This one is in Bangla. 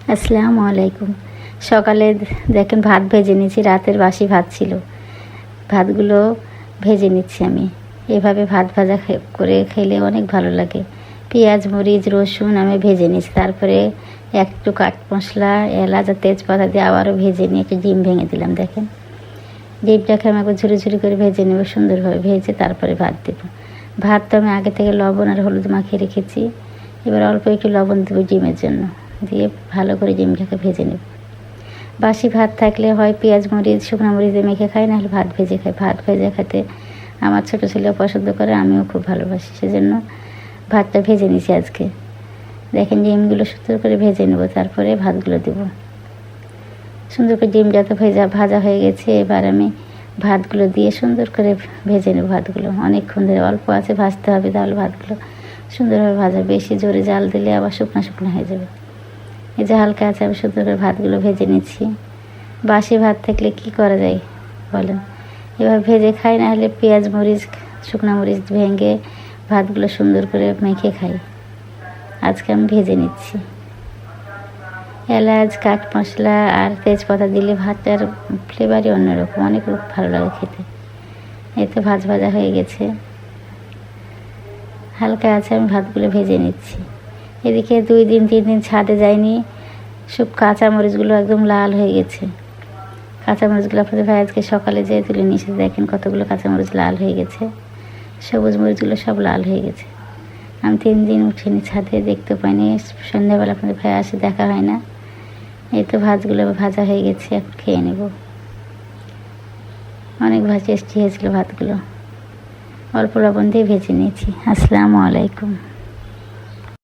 আসসালামু আলাইকুম। সকালে দেখেন ভাত ভেজে নিয়েছি, রাতের বাসি ভাত ছিল। ভাতগুলো ভেজে নিচ্ছি আমি। এভাবে ভাত ভাজা করে খেলে অনেক ভালো লাগে। পেঁয়াজ, মরিচ, রসুন আমি ভেজে নিয়েছি। তারপরে একটু কাঠ মশলা, এলাচ আর তেজপাতা দিয়ে আবারও ভেজে নিয়ে একটু ডিম ভেঙে দিলাম। দেখেন ডিমটাকে আমি একবার ঝুরি ঝুরি করে ভেজে নেব, সুন্দরভাবে ভেজে তারপরে ভাত দেবো। ভাত তো আমি আগে থেকে লবণ আর হলুদ মাখিয়ে রেখেছি। এবার অল্প একটু লবণ দেবো ডিমের জন্য, দিয়ে ভালো করে ডিমটাকে ভেজে নেব। বাসি ভাত থাকলে হয় পেঁয়াজ মরিচ শুকনো মরিচ দিয়ে মেখে খাই, নাহলে ভাত ভেজে খাই। ভাত ভেজে খেতে আমার ছোটো ছেলেও পছন্দ করে, আমিও খুব ভালোবাসি, সেজন্য ভাতটা ভেজে নিয়েছি আজকে। দেখেন ডিমগুলো সুন্দর করে ভেজে নেব, তারপরে ভাতগুলো দেব। সুন্দর করে ডিমটা তো ভাজা হয়ে গেছে। এবার আমি ভাতগুলো দিয়ে সুন্দর করে ভেজে নেব। ভাতগুলো অনেকক্ষণ ধরে অল্প আছে ভাজতে হবে, তাহলে ভাতগুলো সুন্দরভাবে ভাজা। বেশি জোরে জাল দিলে আবার শুকনো শুকনো হয়ে যাবে। এই যে হালকা আছে, আমি সুন্দর করে ভাতগুলো ভেজে নিচ্ছি। বাসি ভাত থাকলে কি করা যায় বলেন, এবার ভেজে খাই, না হলে পেঁয়াজ মরিচ শুকনো মরিচ ভেঙে ভাতগুলো সুন্দর করে মেখে খাই। আজকে আমি ভেজে নিচ্ছি। এলাচ, কাঠ মশলা আর তেজপাতা দিলে ভাতটার ফ্লেভারই অন্যরকম, অনেক ভালো লাগে খেতে। এই তো ভাজা হয়ে গেছে, হালকা আছে, আমি ভাতগুলো ভেজে নিচ্ছি। এদিকে 2 দিন 3 দিন ছাদে যায়নি, সব কাঁচামরিচগুলো একদম লাল হয়ে গেছে। কাঁচামরিচগুলো আপনাদের ভাই আজকে সকালে যেয়ে তুলে নিয়ে এসে দেখেন কতগুলো কাঁচামরিচ লাল হয়ে গেছে। সবুজ মরিচগুলো সব লাল হয়ে গেছে। আমি 3 দিন উঠিনি ছাদে, দেখতে পাইনি। সন্ধ্যাবেলা আপনাদের ভাই আসে, দেখা হয় না। এই তো ভাতগুলো ভাজা হয়ে গেছে, এখন খেয়ে নেব। অনেক টেস্টি হয়েছিল ভাতগুলো, অল্প লবণ দিয়ে ভেজে নিয়েছি। আসসালামু আলাইকুম।